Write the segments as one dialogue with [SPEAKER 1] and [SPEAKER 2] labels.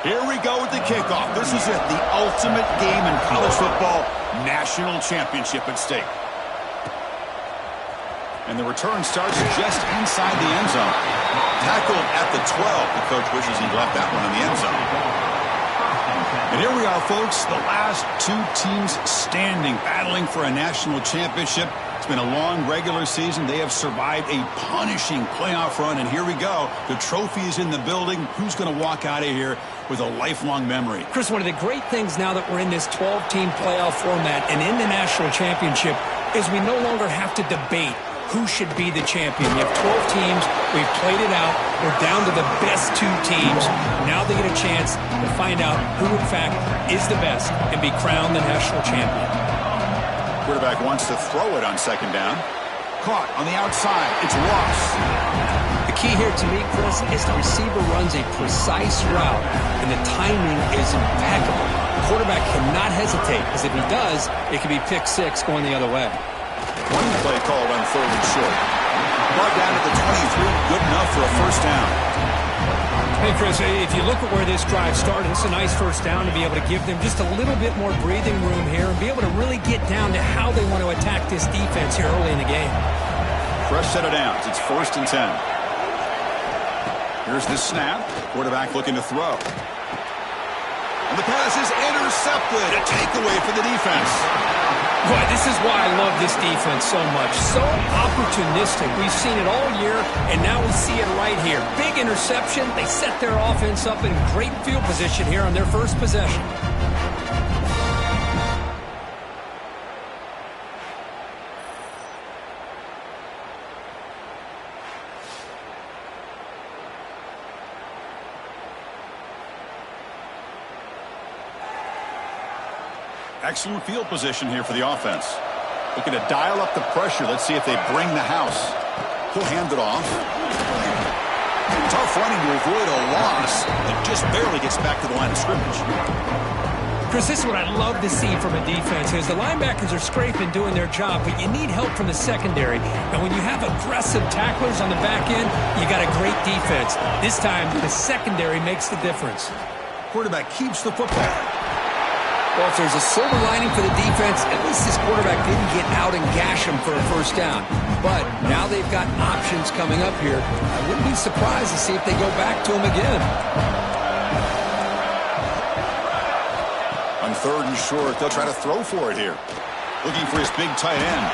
[SPEAKER 1] Here we go with the kickoff. This is it, the ultimate game in college football, national championship at stake. And the return starts just inside the end zone. Tackled at the 12. The coach wishes he left that one in the end zone. And here we are, folks, the last two teams standing, battling for a national championship. It's been a long regular season. They have survived a punishing playoff run, and here we go. The trophy is in the building. Who's going to walk out of here with a lifelong memory?
[SPEAKER 2] Chris, one of the great things now that we're in this 12-team playoff format and in the national championship is we no longer have to debate who should be the champion. You have 12 teams. We've played it out. We're down to the best two teams. Now they get a chance to find out who, in fact, is the best and be crowned the national champion.
[SPEAKER 1] Quarterback wants to throw it on second down. Caught on the outside. It's Ross.
[SPEAKER 2] The key here to me, Chris, is the receiver runs a precise route, and the timing is impeccable. The quarterback cannot hesitate, because if he does, it could be pick six going the other way.
[SPEAKER 1] One play called on third and short. Brought down to the 23, good enough for a first down.
[SPEAKER 2] Hey, Chris, if you look at where this drive started, it's a nice first down to be able to give them just a little bit more breathing room here and be able to really get down to how they want to attack this defense here early in the game.
[SPEAKER 1] Fresh set of downs. It's 1st and 10. Here's the snap. Quarterback looking to throw. And the pass is intercepted. A takeaway for the defense.
[SPEAKER 2] Boy, this is why I love this defense so much. So opportunistic. We've seen it all year, and now we see it right here. Big interception. They set their offense up in great field position here on their first possession.
[SPEAKER 1] Excellent field position here for the offense. Looking to dial up the pressure. Let's see if they bring the house. He'll hand it off. Tough running to avoid a loss. And just barely gets back to the line of scrimmage.
[SPEAKER 2] Chris, this is what I love to see from a defense is the linebackers are scraping, doing their job, but you need help from the secondary. And when you have aggressive tacklers on the back end, you got a great defense. This time, the secondary makes the difference.
[SPEAKER 1] Quarterback keeps the football.
[SPEAKER 2] Well, if there's a silver lining for the defense, at least this quarterback didn't get out and gash him for a first down. But now they've got options coming up here. I wouldn't be surprised to see if they go back to him again.
[SPEAKER 1] On third and short, they'll try to throw for it here. Looking for his big tight end.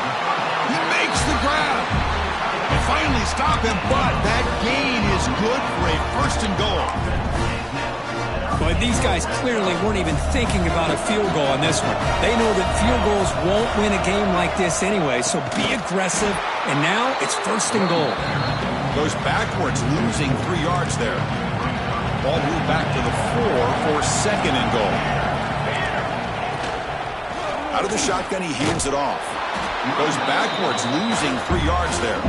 [SPEAKER 1] He makes the grab. They finally stop him, but that gain is good for a 1st and goal.
[SPEAKER 2] But these guys clearly weren't even thinking about a field goal on this one. They know that field goals won't win a game like this anyway, so be aggressive. And now it's 1st and goal.
[SPEAKER 1] Goes backwards, losing 3 yards there. Ball moved back to the 4 for 2nd and goal. Out of the shotgun, he hands it off. Goes backwards, losing 3 yards there.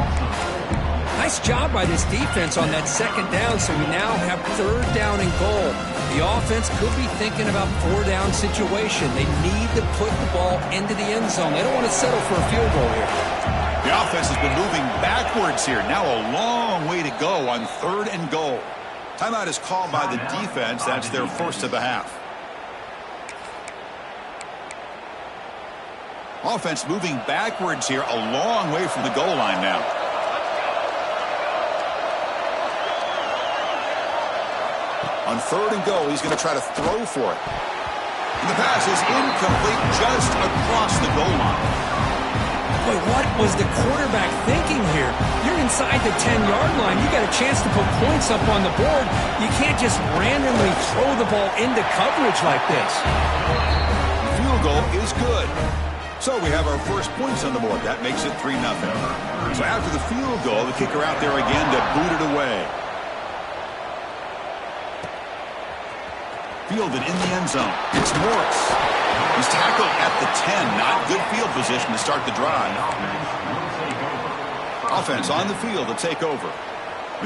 [SPEAKER 2] Nice job by this defense on that 2nd down, so we now have 3rd down and goal. The offense could be thinking about 4-down situation. They need to put the ball into the end zone. They don't want to settle for a field goal here.
[SPEAKER 1] The offense has been moving backwards here. Now a long way to go on 3rd and goal. Timeout is called by the defense. That's their first of the half. Offense moving backwards here, a long way from the goal line now. On 3rd and goal, he's going to try to throw for it. And the pass is incomplete just across the goal line.
[SPEAKER 2] Boy, what was the quarterback thinking here? You're inside the 10-yard line. You got a chance to put points up on the board. You can't just randomly throw the ball into coverage like this.
[SPEAKER 1] Field goal is good. So we have our first points on the board. That makes it 3-0. So after the field goal, the kicker out there again to boot it away. Fielded in the end zone. It's Morris. He's tackled at the 10. Not good field position to start the drive. Offense on the field to take over.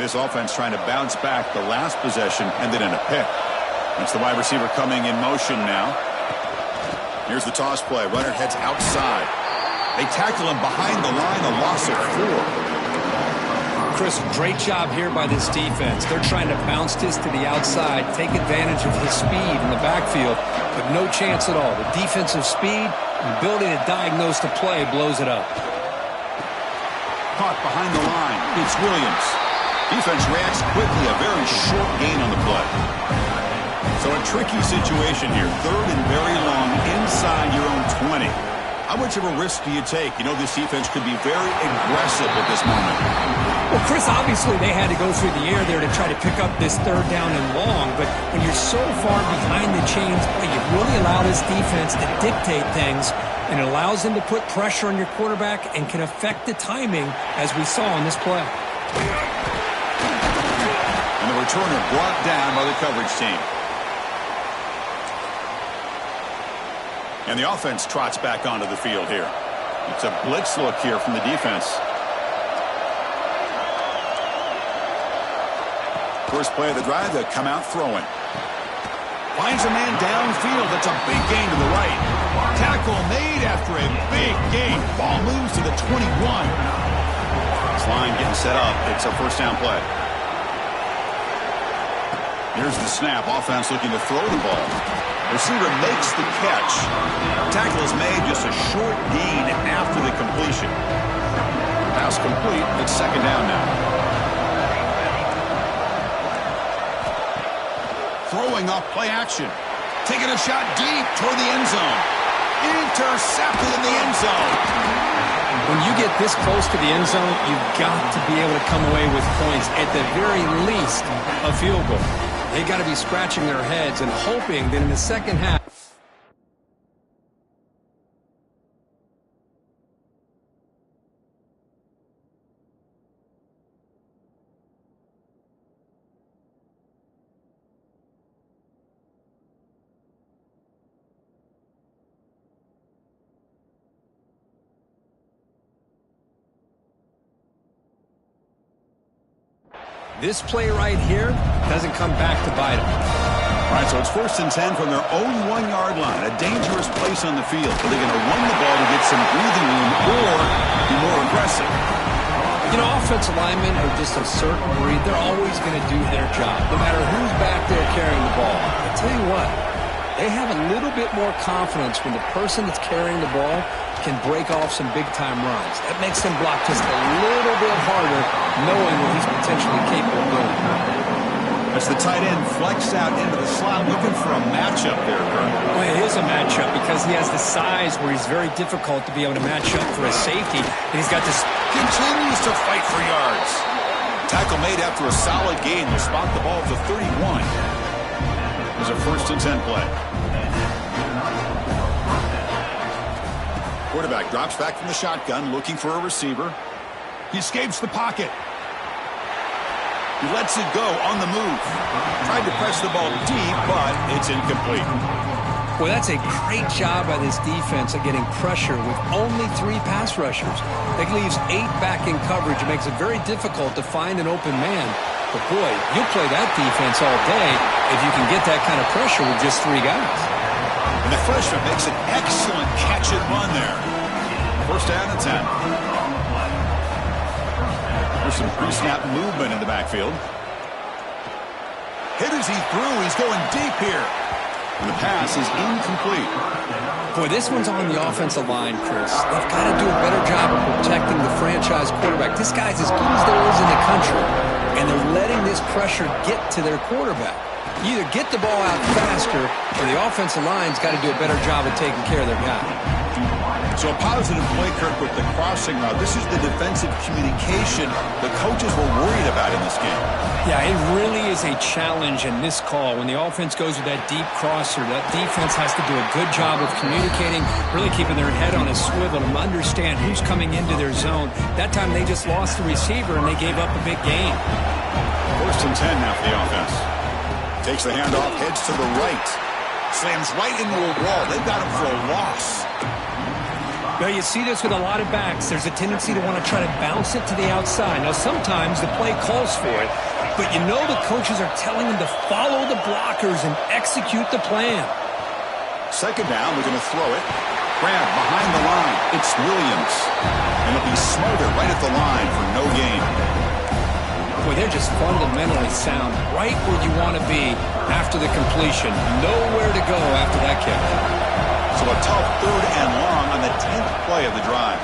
[SPEAKER 1] This offense trying to bounce back the last possession, ended in a pick. That's the wide receiver coming in motion now. Here's the toss play. Runner heads outside. They tackle him behind the line, a loss of 4.
[SPEAKER 2] Chris, great job here by this defense. They're trying to bounce this to the outside, take advantage of his speed in the backfield, but no chance at all. The defensive speed and ability to diagnose the play blows it up.
[SPEAKER 1] Caught behind the line. It's Williams. Defense reacts quickly. A very short gain on the play. So a tricky situation here. Third and very long inside your own 20. How much of a risk do you take? You know, this defense could be very aggressive at this moment.
[SPEAKER 2] Well, Chris, obviously they had to go through the air there to try to pick up this third down and long, but when you're so far behind the chains, you really allow this defense to dictate things, and it allows them to put pressure on your quarterback and can affect the timing, as we saw on this play.
[SPEAKER 1] And the returner brought down by the coverage team. And the offense trots back onto the field here. It's a blitz look here from the defense. First play of the drive, they come out throwing. Finds a man downfield. That's a big gain to the right. Tackle made after a big gain. Ball moves to the 21. This line getting set up. It's a first down play. Here's the snap. Offense looking to throw the ball. Receiver makes the catch. Tackle is made, just a short gain after the completion. Pass complete. It's second down now. Throwing off play action. Taking a shot deep toward the end zone. Intercepted in the end zone.
[SPEAKER 2] When you get this close to the end zone, you've got to be able to come away with points. At the very least, a field goal. They got to be scratching their heads and hoping that in the second half. This play right here doesn't come back to bite them.
[SPEAKER 1] All right, so it's first and 10 from their own 1-yard line. A dangerous place on the field. Are they going to run the ball to get some breathing room or be more aggressive?
[SPEAKER 2] You know, offensive linemen are just a certain breed. They're always going to do their job, no matter who's back there carrying the ball. I tell you what, they have a little bit more confidence when the person that's carrying the ball can break off some big-time runs. That makes them block just a little bit harder, knowing what he's potentially capable of doing.
[SPEAKER 1] As the tight end flexed out into the slot, looking for a matchup there, Kurt.
[SPEAKER 2] Well, it is a matchup because he has the size where he's very difficult to be able to match up for a safety, and he's got this.
[SPEAKER 1] Continues to fight for yards. Tackle made after a solid gain. Will spot the ball at the 31. There's a first and 10 play. Quarterback drops back from the shotgun, looking for a receiver. He escapes the pocket. He lets it go on the move. Tried to press the ball deep, but it's incomplete.
[SPEAKER 2] Well, that's a great job by this defense of getting pressure with only 3 pass rushers. That leaves 8 back in coverage. It makes it very difficult to find an open man. But, boy, you'll play that defense all day if you can get that kind of pressure with just 3 guys.
[SPEAKER 1] And the freshman makes an excellent catch and run there. First down and 10. There's some pre-snap movement in the backfield. Hit as he threw. He's going deep here. And the pass is incomplete.
[SPEAKER 2] Boy, this one's on the offensive line, Chris. They've got to do a better job of protecting the franchise quarterback. This guy's as good as there is in the country, and they're letting this pressure get to their quarterback. You either get the ball out faster, or the offensive line's got to do a better job of taking care of their guy.
[SPEAKER 1] So a positive play, Kirk, with the crossing route. This is the defensive communication the coaches were worried about in this game.
[SPEAKER 2] Yeah, it really is a challenge in this call. When the offense goes with that deep crosser, that defense has to do a good job of communicating, really keeping their head on a swivel and understand who's coming into their zone. That time they just lost the receiver and they gave up a big gain.
[SPEAKER 1] First and 10 now for the offense. Takes the handoff, heads to the right. Slams right into a wall. They've got him for a loss.
[SPEAKER 2] Well, you see this with a lot of backs. There's a tendency to want to try to bounce it to the outside. Now, sometimes the play calls for it, but you know the coaches are telling them to follow the blockers and execute the plan.
[SPEAKER 1] Second down, we're going to throw it. Grab behind the line. It's Williams. And it'll be Smother right at the line for no gain.
[SPEAKER 2] Boy, they're just fundamentally sound, right where you want to be after the completion. Nowhere to go after that kick.
[SPEAKER 1] So a tough 3rd and long on the 10th play of the drive.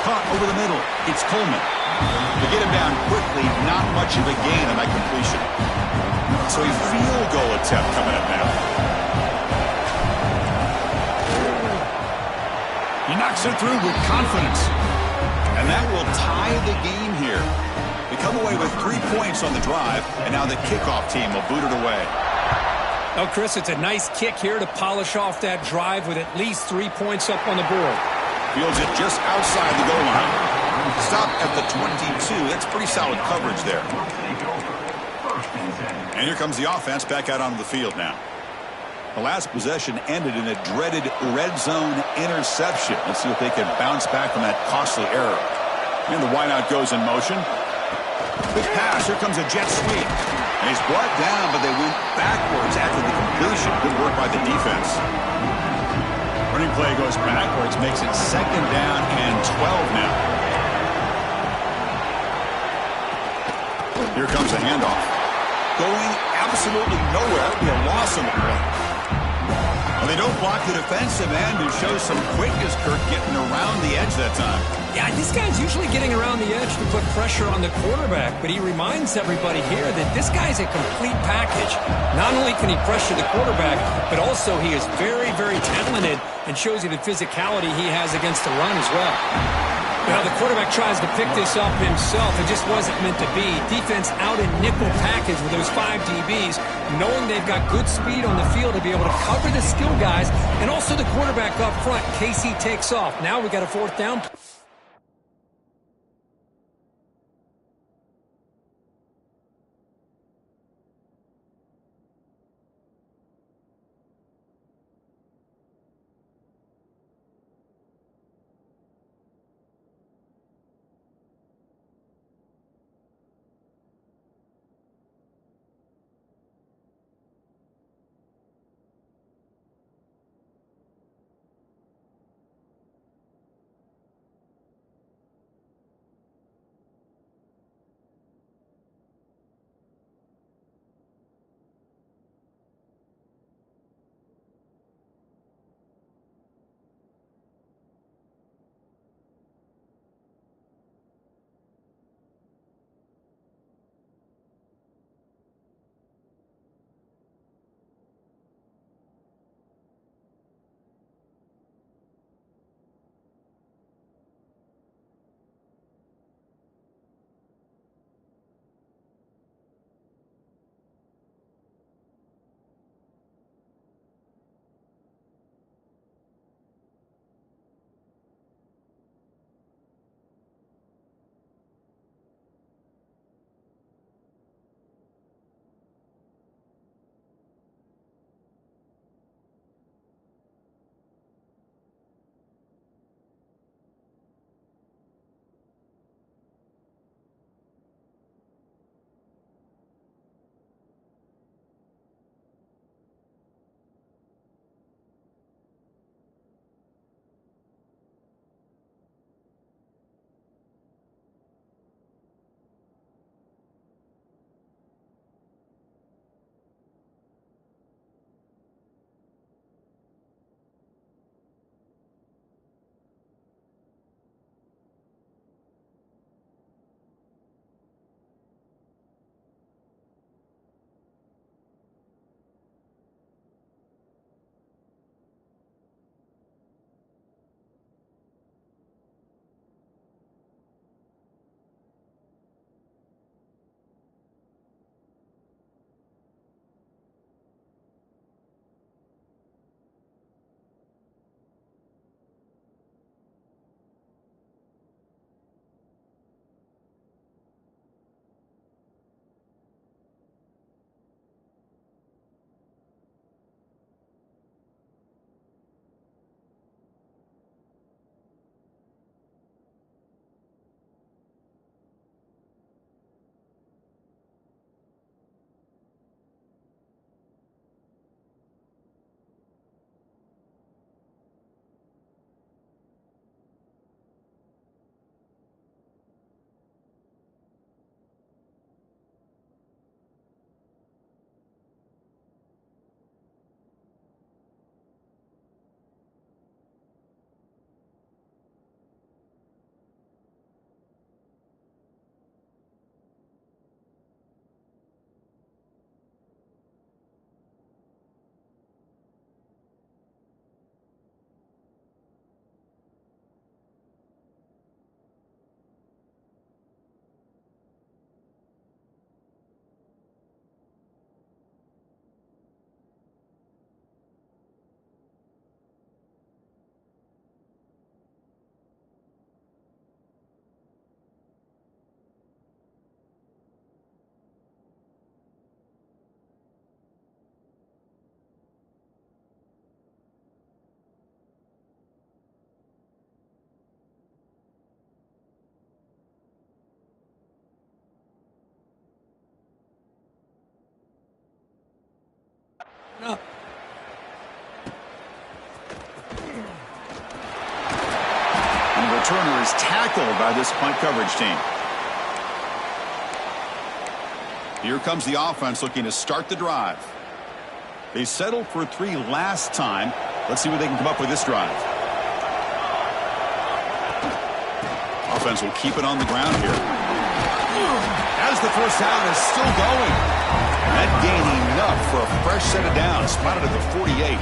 [SPEAKER 1] Caught over the middle. It's Coleman. To get him down quickly, not much of a gain on that completion. So a field goal attempt coming up now. He knocks it through with confidence. And that will tie the game here. They come away with 3 points on the drive, and now the kickoff team will boot it away.
[SPEAKER 2] Oh, Chris, it's a nice kick here to polish off that drive with at least 3 points up on the board.
[SPEAKER 1] Fields it just outside the goal line. Stop at the 22. That's pretty solid coverage there. And here comes the offense back out onto the field now. The last possession ended in a dreaded red zone interception. Let's see if they can bounce back from that costly error. And the wideout goes in motion. Quick pass. Here comes a jet sweep. And he's brought down, but they went backwards after the completion. Good work by the defense. Running play goes backwards, makes it 2nd down and 12 now. Here comes a handoff. Going absolutely nowhere. It'll be a loss on the play. Well, they don't block the defensive end, who shows some quickness, Kirk, getting around the edge that time.
[SPEAKER 2] Yeah, this guy's usually getting around the edge to put pressure on the quarterback, but he reminds everybody here that this guy's a complete package. Not only can he pressure the quarterback, but also he is very, very talented and shows you the physicality he has against the run as well. Now the quarterback tries to pick this up himself. It just wasn't meant to be. Defense out in nickel package with those 5 DBs, knowing they've got good speed on the field to be able to cover the skill guys and also the quarterback up front in case he takes off. Now we got a 4th down.
[SPEAKER 1] returner is tackled by this punt coverage team. Here comes the offense looking to start the drive. They settled for 3 last time. Let's see what they can come up with this drive. Offense will keep it on the ground here. As the first down is still going. That gain enough for a fresh set of downs. Spotted at the 48.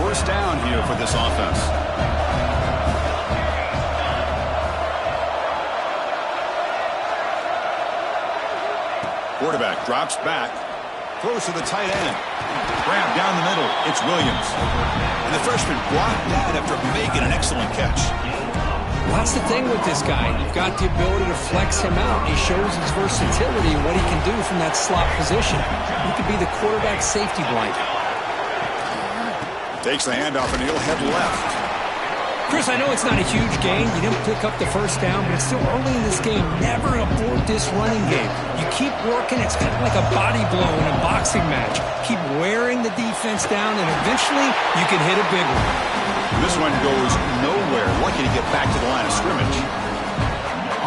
[SPEAKER 1] First down here for this offense. Quarterback drops back. Throws to the tight end. Grab down the middle. It's Williams. And the freshman blocked that after making an excellent catch.
[SPEAKER 2] Well, that's the thing with this guy. You've got the ability to flex him out. He shows his versatility and what he can do from that slot position. He could be the quarterback safety blanket.
[SPEAKER 1] Takes the handoff and he'll head left.
[SPEAKER 2] Chris, I know it's not a huge gain. You didn't pick up the first down, but it's still early in this game. Never abort this running game. You keep working. It's kind of like a body blow in a boxing match. Keep wearing the defense down, and eventually you can hit a big one.
[SPEAKER 1] This one goes nowhere. Lucky to get back to the line of scrimmage.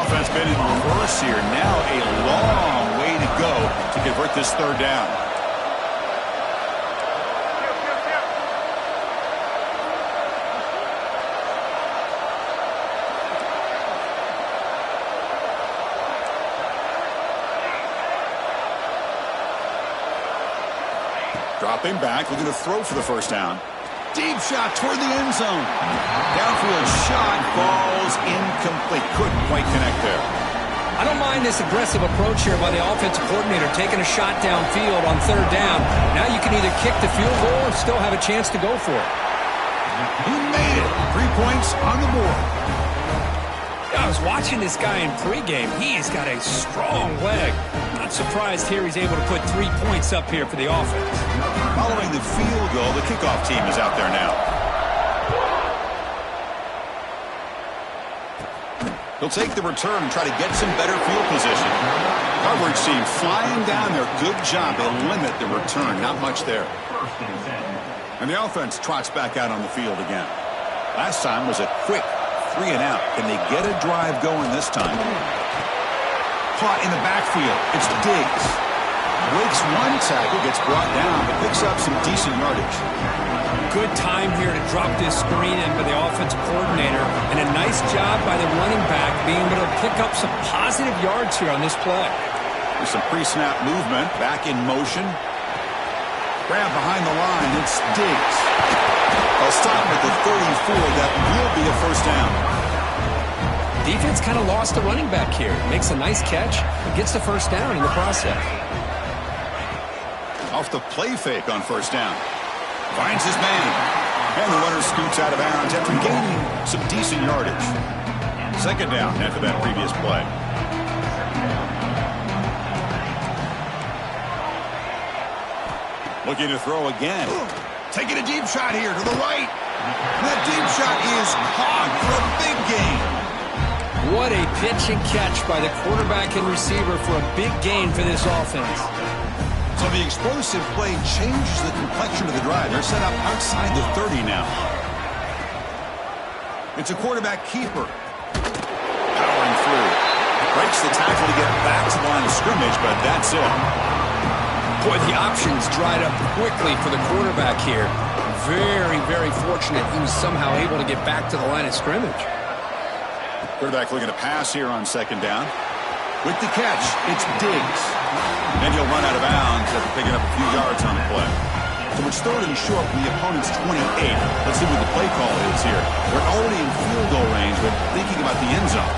[SPEAKER 1] Offense been in reverse here. Now a long way to go to convert this third down. Dropping back, looking to throw for the first down. Deep shot toward the end zone. Downfield shot falls incomplete. Couldn't quite connect there.
[SPEAKER 2] I don't mind this aggressive approach here by the offensive coordinator, taking a shot downfield on third down. Now you can either kick the field goal or still have a chance to go for it.
[SPEAKER 1] He made it. 3 points on the board.
[SPEAKER 2] I was watching this guy in pregame. He's got a strong leg. Not surprised here he's able to put 3 points up here for the offense.
[SPEAKER 1] Following the field goal, the kickoff team is out there now. He'll take the return and try to get some better field position. Coverage team flying down there. Good job. They limit the return. Not much there. And the offense trots back out on the field again. Last time was a quick 3 and out. Can they get a drive going this time? Caught in the backfield. It's Diggs. Breaks one tackle, gets brought down, but picks up some decent yardage.
[SPEAKER 2] Good time here to drop this screen in by the offensive coordinator, and a nice job by the running back being able to pick up some positive yards here on this play.
[SPEAKER 1] There's some pre-snap movement, back in motion. Grab behind the line, it's Diggs. They'll stop at the 34. That will be a first down.
[SPEAKER 2] Defense kind of lost the running back here. Makes a nice catch, gets the first down in the process.
[SPEAKER 1] Off the play fake on first down. Finds his man. And the runner scoots out of bounds after gaining some decent yardage. Second down after that previous play. Looking to throw again. Taking a deep shot here to the right. That deep shot is caught for a big gain.
[SPEAKER 2] What a pitch and catch by the quarterback and receiver for a big gain for this offense.
[SPEAKER 1] So the explosive play changes the complexion of the drive. They're set up outside the 30 now. It's a quarterback keeper. Powering through. Breaks the tackle to get back to the line of scrimmage, but that's it.
[SPEAKER 2] Boy, the options dried up quickly for the quarterback here. Very, very fortunate he was somehow able to get back to the line of scrimmage.
[SPEAKER 1] Quarterback looking to pass here on second down. With the catch, it's Diggs. And he'll run out of bounds after picking up a few yards on the play. So it's third and short from the opponent's 28. Let's see what the play call is here. We're already in field goal range, but thinking about the end zone.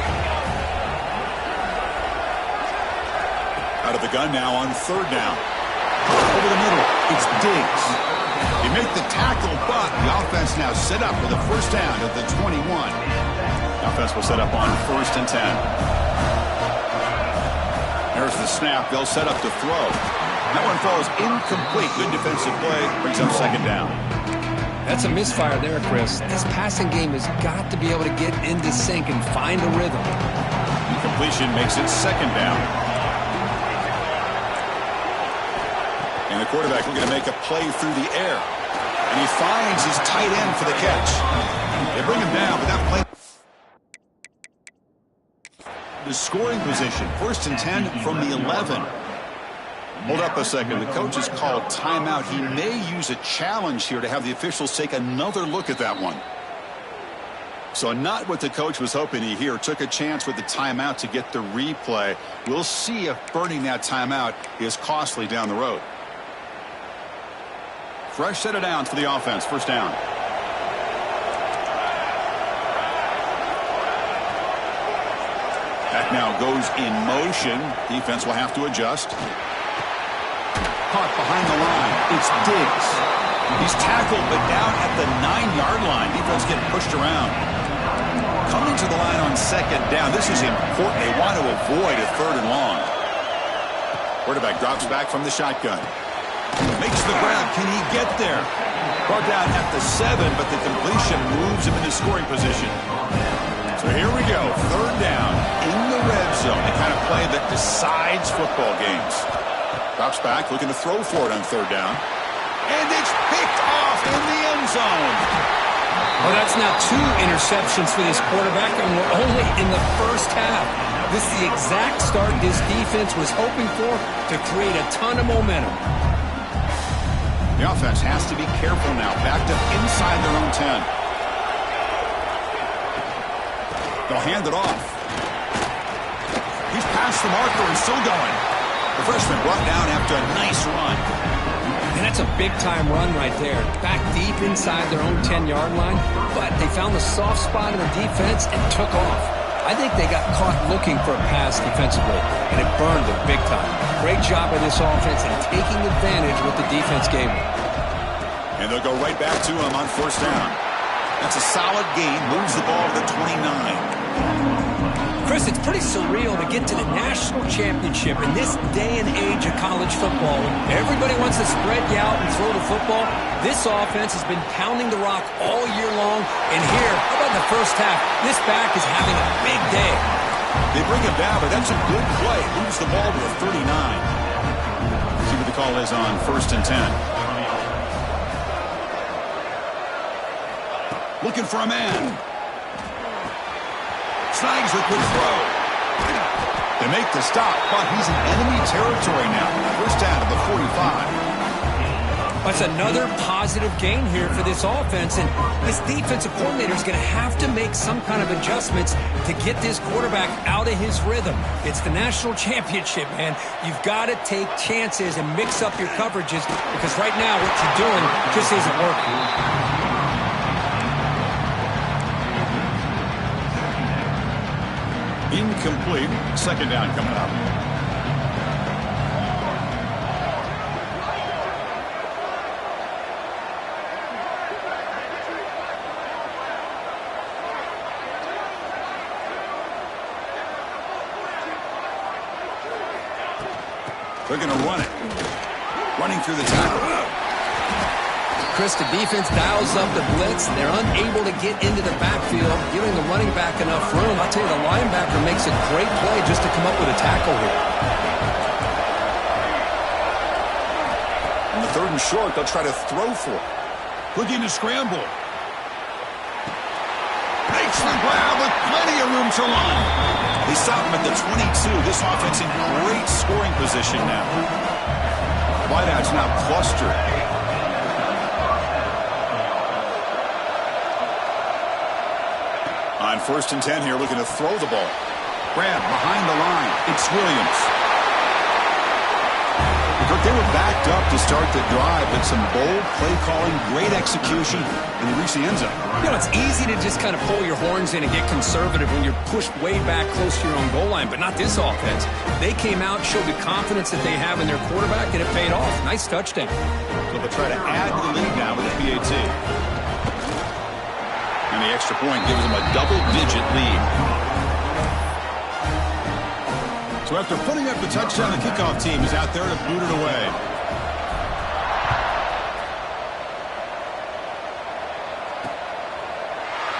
[SPEAKER 1] Out of the gun now on third down. Over the middle, it's Diggs. He made the tackle, but the offense now set up with a first down at the 21. The offense will set up on 1st and 10. There's the snap. They'll set up to throw. That one falls incomplete. Good defensive play. Brings up second down.
[SPEAKER 2] That's a misfire there, Chris. This passing game has got to be able to get into sync and find a rhythm.
[SPEAKER 1] Incompletion makes it second down. And the quarterback looking to make a play through the air. And he finds his tight end for the catch. They bring him down, but that play to scoring position. 1st and 10 from the 11. Hold up a second. The coach has called timeout. He may use a challenge here to have the officials take another look at that one. So not what the coach was hoping to hear. Took a chance with the timeout to get the replay. We'll see if burning that timeout is costly down the road. Fresh set of downs for the offense. 1st down. That now goes in motion. Defense will have to adjust. Caught behind the line. It's Diggs. He's tackled, but down at the 9-yard line. Defense getting pushed around. Coming to the line on 2nd down. This is important. They want to avoid a 3rd and long. Quarterback drops back from the shotgun. Makes the grab. Can he get there? Brought down at the 7, but the completion moves him into scoring position. So here we go. 3rd down in the red zone. The kind of play that decides football games. Drops back, looking to throw for it on 3rd down. And it's picked off in the end zone.
[SPEAKER 2] Well, that's now 2 interceptions for this quarterback, and we're only in the 1st half. This is the exact start this defense was hoping for to create a ton of momentum.
[SPEAKER 1] The offense has to be careful now. Backed up inside their own 10. They'll hand it off. He's past the marker and still going. The freshman brought down after a nice run.
[SPEAKER 2] And that's a big-time run right there. Back deep inside their own 10-yard line, but they found the soft spot in the defense and took off. I think they got caught looking for a pass defensively, and it burned them big time. Great job by this offense in taking advantage of what the defense gave them.
[SPEAKER 1] And they'll go right back to him on 1st down. That's a solid gain. Moves the ball to the 29.
[SPEAKER 2] Chris, it's pretty surreal to get to the national championship in this day and age of college football. When everybody wants to spread you out and throw the football, this offense has been pounding the rock all year long. And here, how about in the 1st half, this back is having a big day.
[SPEAKER 1] They bring him down, but that's a good play. Moves the ball to the 39. See what the call is on 1st and 10. Looking for a man. Snags the quick throw. They make the stop, but he's in enemy territory now. 1st down to the 45.
[SPEAKER 2] That's another positive gain here for this offense, and this defensive coordinator is going to have to make some kind of adjustments to get this quarterback out of his rhythm. It's the national championship, man. You've got to take chances and mix up your coverages, because right now what you're doing just isn't working.
[SPEAKER 1] Incomplete. 2nd down coming up. They're going to run it. Running through the tackle.
[SPEAKER 2] Chris, the defense dials up the blitz. They're unable to get into the backfield, giving the running back enough room. I'll tell you, the linebacker makes a great play just to come up with a tackle here.
[SPEAKER 1] On the 3rd and short, they'll try to throw for it. Looking to scramble. Makes the grab with plenty of room to run. They stop him at the 22. This offense in great scoring position now. Wideouts now clustered. On 1st and 10 here, looking to throw the ball. Grab behind the line. It's Williams. They were backed up to start the drive, but some bold play calling, great execution, and they reached the end zone.
[SPEAKER 2] You know, it's easy to just kind of pull your horns in and get conservative when you're pushed way back close to your own goal line, but not this offense. They came out, showed the confidence that they have in their quarterback, and it paid off. Nice touchdown.
[SPEAKER 1] So they'll try to add to the lead now with a PAT. And the extra point gives them a double-digit lead. So after putting up the touchdown, the kickoff team is out there to boot it away.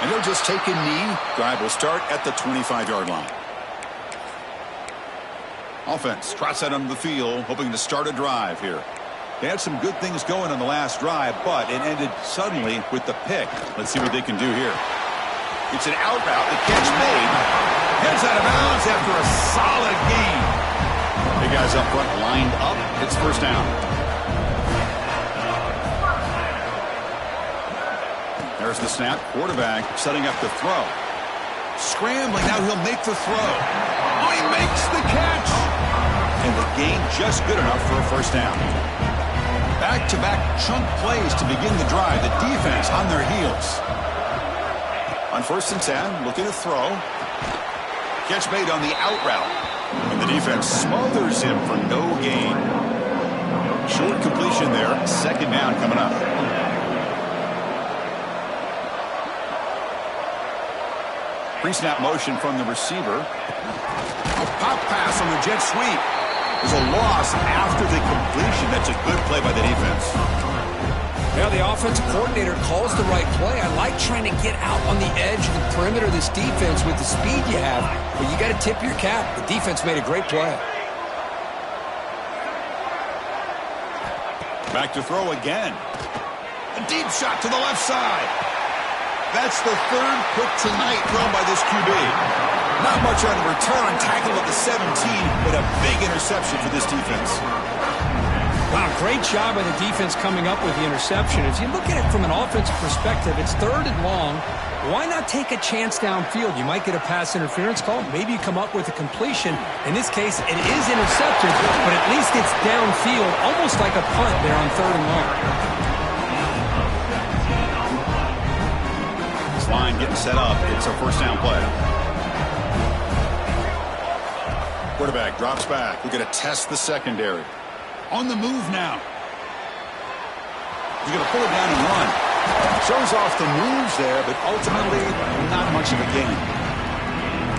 [SPEAKER 1] And they'll just take a knee. Drive will start at the 25-yard line. Offense trots out onto the field, hoping to start a drive here. They had some good things going on the last drive, but it ended suddenly with the pick. Let's see what they can do here. It's an out route. The catch made. Heads out of bounds after a solid gain. The guys up front lined up. It's first down. There's the snap. Quarterback setting up the throw. Scrambling. Now he'll make the throw. Oh, he makes the catch. And the gain just good enough for a first down. Back-to-back chunk plays to begin the drive. The defense on their heels. On 1st and 10, looking to throw. Catch made on the out route. And the defense smothers him for no gain. Short completion there. Second down coming up. Pre-snap motion from the receiver. A pop pass on the jet sweep. There's a loss after the completion. That's a good play by the defense.
[SPEAKER 2] Yeah, the offensive coordinator calls the right play. I like trying to get out on the edge of the perimeter of this defense with the speed you have, but you got to tip your cap. The defense made a great play.
[SPEAKER 1] Back to throw again. A deep shot to the left side. That's the third pick tonight thrown by this QB. Not much on the return. Tackled at the 17, but a big interception for this defense.
[SPEAKER 2] Wow, great job by the defense coming up with the interception. If you look at it from an offensive perspective, it's 3rd and long. Why not take a chance downfield? You might get a pass interference call. Maybe you come up with a completion. In this case, it is intercepted, but at least it's downfield, almost like a punt there on 3rd and long.
[SPEAKER 1] This line getting set up. It's a first down play. Quarterback drops back. We're going to test the secondary. On the move now. He's going to pull it down and run. Shows off the moves there, but ultimately not much of a gain.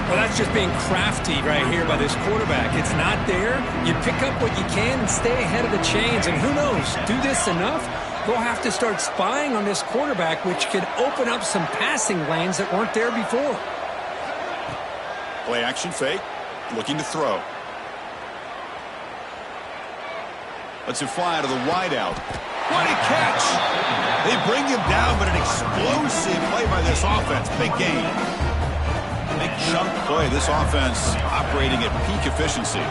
[SPEAKER 2] Well, that's just being crafty right here by this quarterback. It's not there. You pick up what you can and stay ahead of the chains. And who knows, do this enough, they'll have to start spying on this quarterback, which could open up some passing lanes that weren't there before.
[SPEAKER 1] Play action fake. Looking to throw. Lets him fly to the wideout. What a catch! They bring him down, but an explosive play by this offense. Big gain. Big chunk play. This offense operating at peak efficiency.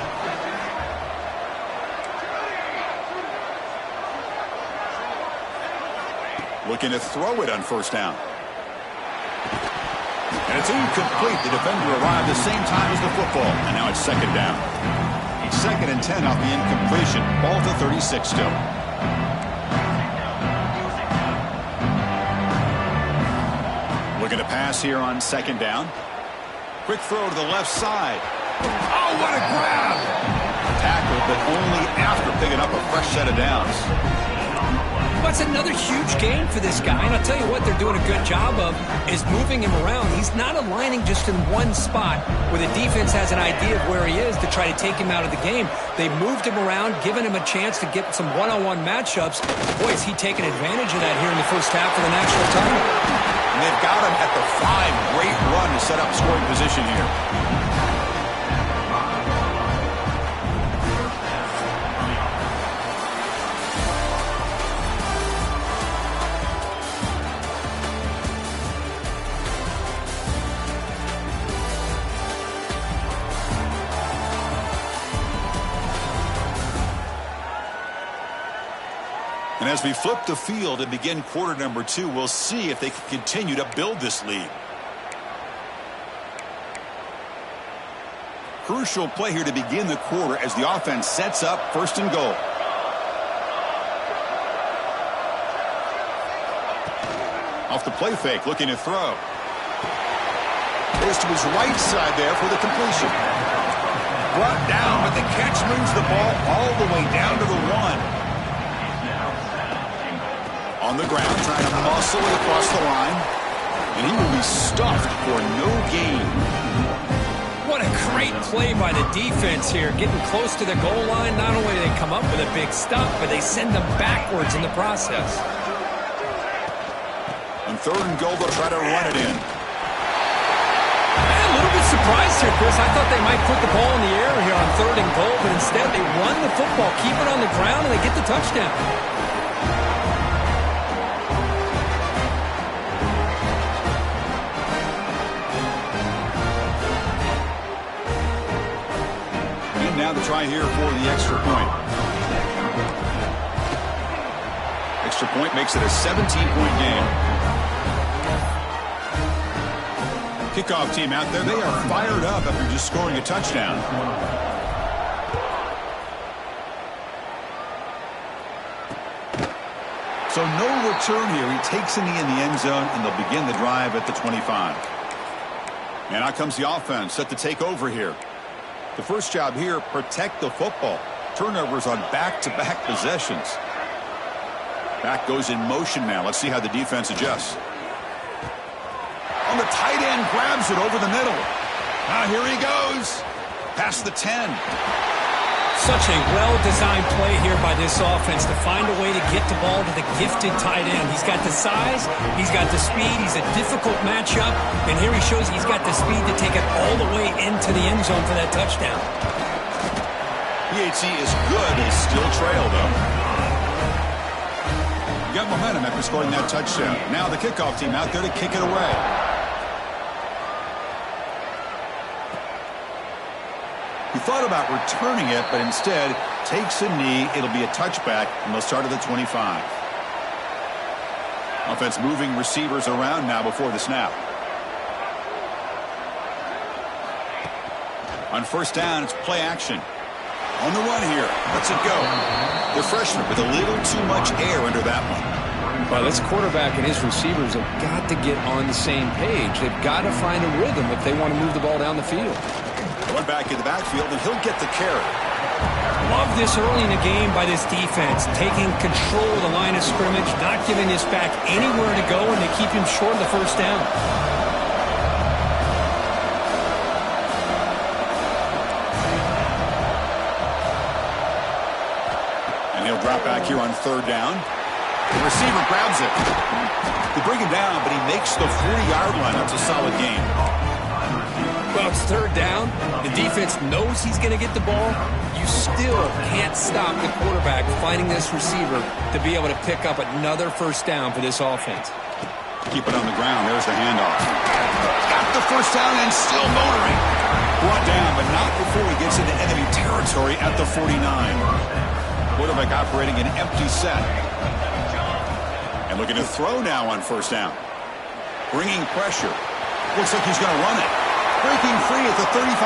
[SPEAKER 1] Looking to throw it on first down. And it's incomplete. The defender arrived the same time as the football. And now it's second down. 2nd and 10 off the incompletion. Ball to 36 still. Looking to pass here on second down. Quick throw to the left side. Oh, what a grab! Tackle, but only after picking up a fresh set of downs.
[SPEAKER 2] That's another huge gain for this guy. And I'll tell you what they're doing a good job of is moving him around. He's not aligning just in one spot where the defense has an idea of where he is to try to take him out of the game. They moved him around, given him a chance to get some one-on-one matchups. Boy, is he taking advantage of that here in the first half of the national title.
[SPEAKER 1] And they've got him at the 5. Great run to set up scoring position here. And as we flip the field and begin quarter number 2, we'll see if they can continue to build this lead. Crucial play here to begin the quarter as the offense sets up 1st and goal. Off the play fake, looking to throw. Goes to his right side there for the completion. Brought down, but the catch moves the ball all the way down to the 1. On the ground, trying to muscle it across the line. And he will be stuffed for no gain.
[SPEAKER 2] What a great play by the defense here. Getting close to the goal line, not only do they come up with a big stop, but they send them backwards in the process.
[SPEAKER 1] On 3rd and goal, they'll try to run it in.
[SPEAKER 2] A little bit surprised here, Chris. I thought they might put the ball in the air here on 3rd and goal, but instead they run the football, keep it on the ground, and they get the touchdown.
[SPEAKER 1] now the try here for the extra point. Extra point makes it a 17-point game. Kickoff team out there, they are fired up after just scoring a touchdown. So no return here. He takes a knee in the end zone, and they'll begin the drive at the 25. And out comes the offense set to take over here. The first job here, protect the football. Turnovers on back-to-back possessions. Back goes in motion now. Let's see how the defense adjusts. On the tight end, grabs it over the middle. Now here he goes. Past the 10.
[SPEAKER 2] Such a well-designed play here by this offense to find a way to get the ball to the gifted tight end. He's got the size, he's got the speed, he's a difficult matchup, and here he shows he's got the speed to take it all the way into the end zone for that touchdown.
[SPEAKER 1] PAT is good. They still trail, though. You got momentum after scoring that touchdown. Now the kickoff team out there to kick it away. He thought about returning it, but instead takes a knee. It'll be a touchback, and they'll start at the 25. Offense moving receivers around now before the snap. On first down, it's play action. On the run here. Let's it go. The freshman with a little too much air under that one.
[SPEAKER 3] Well, this quarterback and his receivers have got to get on the same page. They've got to find a rhythm if they want to move the ball down the field.
[SPEAKER 1] One back in the backfield, and he'll get the carry.
[SPEAKER 2] Love this early in the game by this defense, taking control of the line of scrimmage, not giving this back anywhere to go, and they keep him short of the first down.
[SPEAKER 1] And he'll drop back here on third down. The receiver grabs it. They bring him down, but he makes the 40-yard line. That's a solid gain.
[SPEAKER 2] Well, it's third down. The defense knows he's going to get the ball. You still can't stop the quarterback finding this receiver to be able to pick up another first down for this offense.
[SPEAKER 1] Keep it on the ground. There's the handoff. Got the first down and still motoring. Brought down, but not before he gets into enemy territory at the 49. Quarterback operating an empty set. And looking to throw now on first down. Bringing pressure. Looks like he's going to run it. Breaking free at the 35.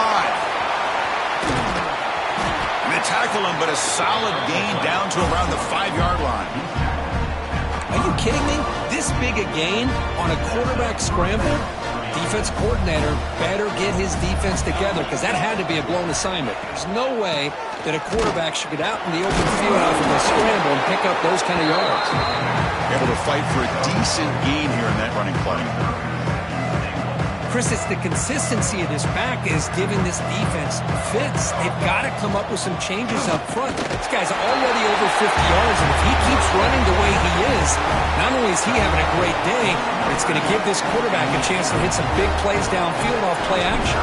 [SPEAKER 1] And they tackle him, but a solid gain down to around the 5-yard line.
[SPEAKER 2] Are you kidding me? This big a gain on a quarterback scramble? Defense coordinator better get his defense together because that had to be a blown assignment. There's no way that a quarterback should get out in the open field off of a scramble and pick up those kind of yards.
[SPEAKER 1] Able to fight for a decent gain here in that running play.
[SPEAKER 2] Chris, it's the consistency of this back is giving this defense fits. They've got to come up with some changes up front. This guy's already over 50 yards, and if he keeps running the way he is, not only is he having a great day, but it's going to give this quarterback a chance to hit some big plays downfield off play action.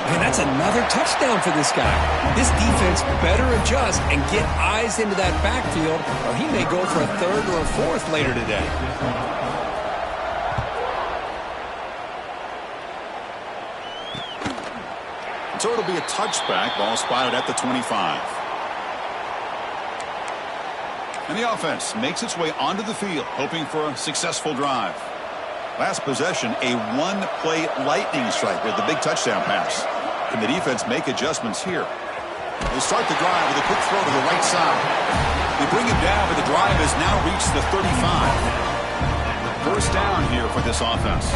[SPEAKER 2] And that's another touchdown for this guy. This defense better adjust and get eyes into that backfield, or he may go for a third or a fourth later today.
[SPEAKER 1] So it'll be a touchback. Ball spotted at the 25. And the offense makes its way onto the field, hoping for a successful drive. Last possession, a one-play lightning strike with the big touchdown pass. Can the defense make adjustments here? They start the drive with a quick throw to the right side. They bring him down, but the drive has now reached the 35. First down here for this offense.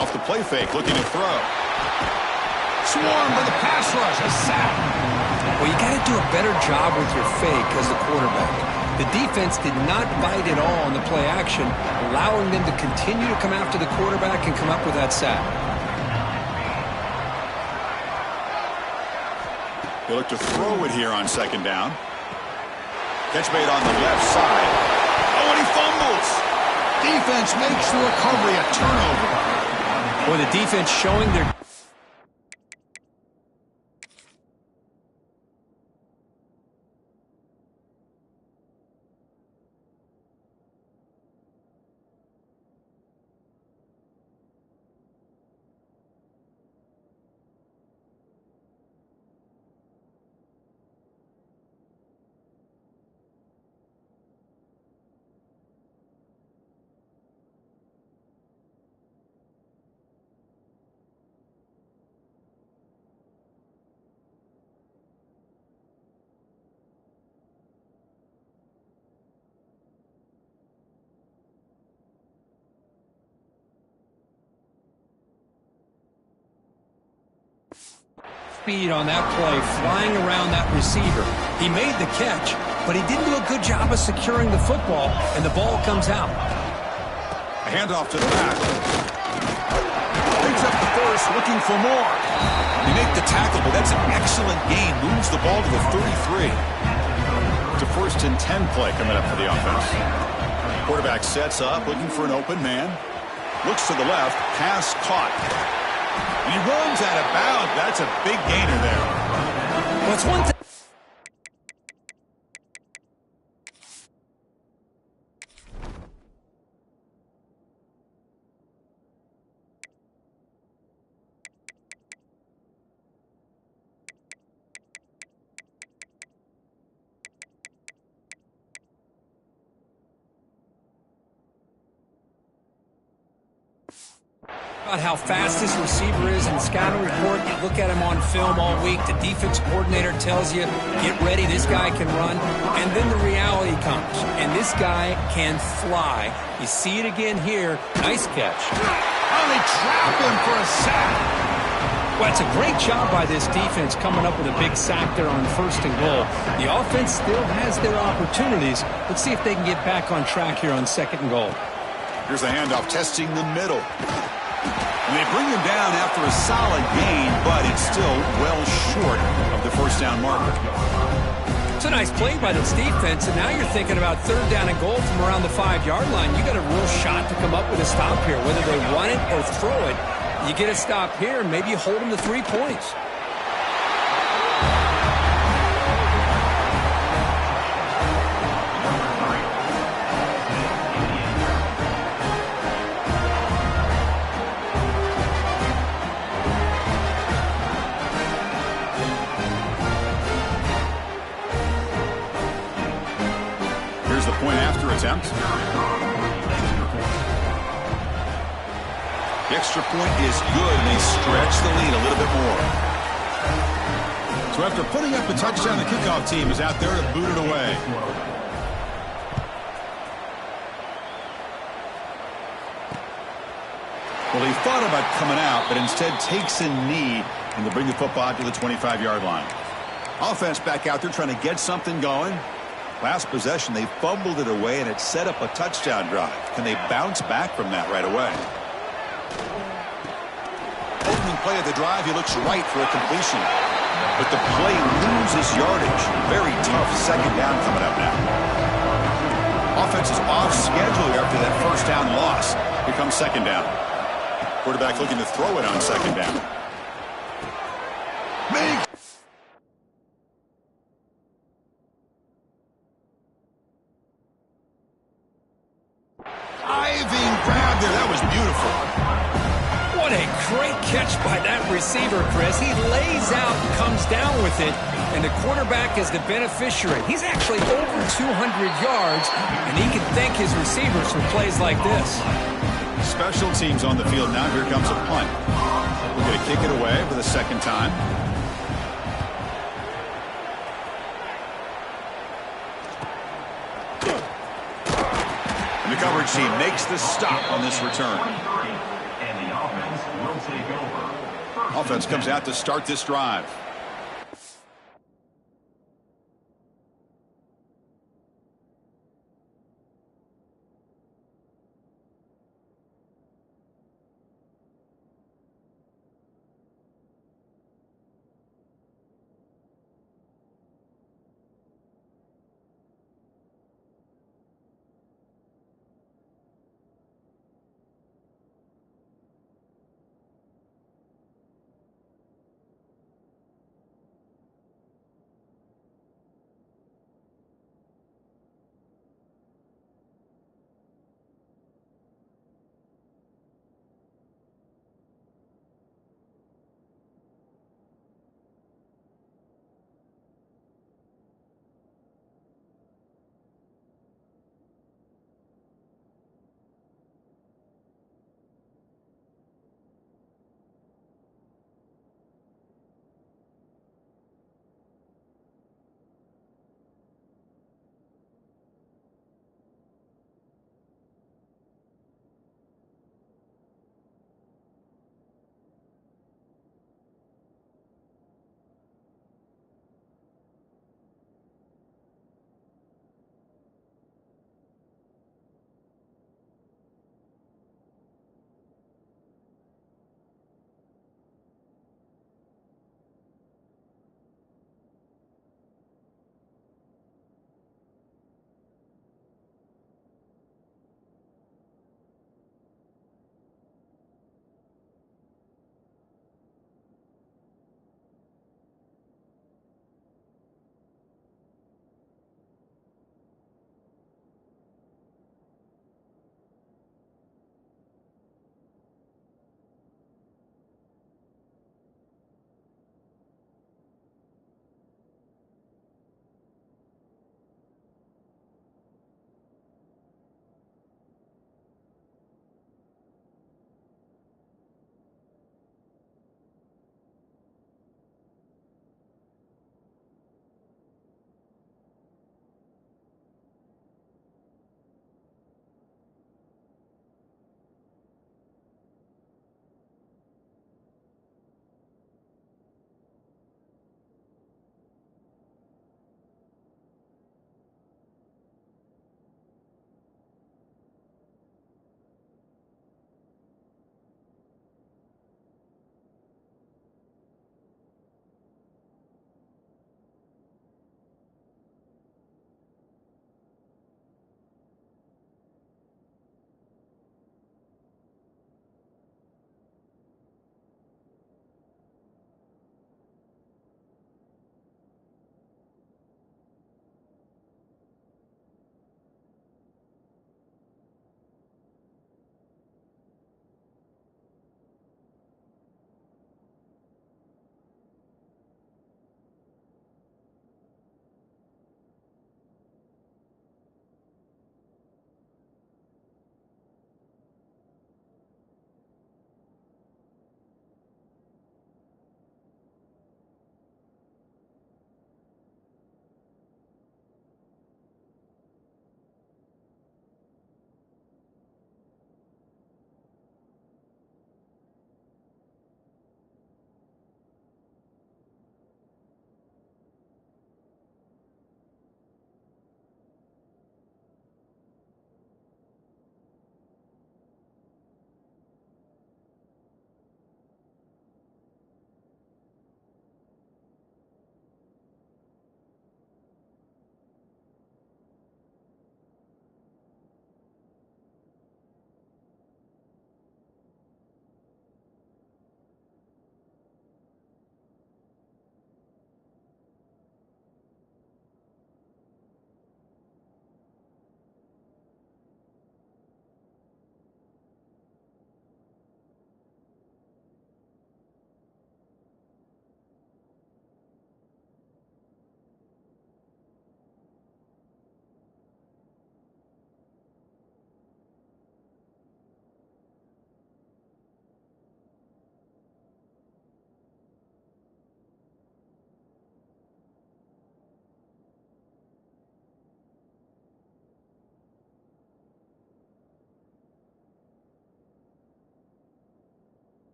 [SPEAKER 1] Off the play fake, looking to throw. Swarmed by the pass rush, a sack.
[SPEAKER 2] Well, you got to do a better job with your fake as the quarterback. The defense did not bite at all on the play action, allowing them to continue to come after the quarterback and come up with that sack.
[SPEAKER 1] They look to throw it here on second down. Catch made on the left side. Oh, and he fumbles. Defense makes the recovery, a turnover.
[SPEAKER 2] Well, the defense showing their speed on that play, flying around that receiver. He made the catch, but he didn't do a good job of securing the football, and the ball comes out.
[SPEAKER 1] A handoff to the back. Picks up the first, looking for more. They make the tackle, but that's an excellent gain. Moves the ball to the 33. It's a 1st and 10 play coming up for the offense. Quarterback sets up, looking for an open man. Looks to the left, pass caught. And he runs out of bounds. That's a big gainer there.
[SPEAKER 2] Well, it's one thing. About how fast this receiver is in the scouting report. You look at him on film all week. The defense coordinator tells you, get ready, this guy can run. And then the reality comes, and this guy can fly. You see it again here. Nice catch.
[SPEAKER 1] Oh, they trap him for a sack.
[SPEAKER 2] Well, it's a great job by this defense coming up with a big sack there on 1st and goal. The offense still has their opportunities. Let's see if they can get back on track here on 2nd and goal.
[SPEAKER 1] Here's the handoff, testing the middle. And they bring him down after a solid gain, but it's still well short of the 1st down marker.
[SPEAKER 2] It's a nice play by this defense, and now you're thinking about 3rd down and goal from around the 5-yard line. You got a real shot to come up with a stop here, whether they run it or throw it. You get a stop here, and maybe you hold them to 3 points.
[SPEAKER 1] Here's the point after attempt. The extra point is good, and they stretch the lead a little bit more. So after putting up a touchdown, the kickoff team is out there to boot it away. Well, he thought about coming out, but instead takes a knee, and they bring the football to the 25-yard line. Offense back out there trying to get something going. Last possession, they fumbled it away, and it set up a touchdown drive. Can they bounce back from that right away? Opening play of the drive, he looks right for a completion. But the play loses yardage. Very tough 2nd down coming up now. Offense is off schedule after that 1st down loss. Here comes 2nd down. Quarterback looking to throw it on 2nd down. Diving grab there. That was beautiful.
[SPEAKER 2] What a great catch by that receiver, Chris. He lays out, comes down with it, and the quarterback is the beneficiary. He's actually over 200 yards, and he can thank his receivers for plays like this.
[SPEAKER 1] Special teams on the field now. Here comes a punt. We're going to kick it away for the 2nd time. The coverage team makes the stop on this return. Offense comes out to start this drive.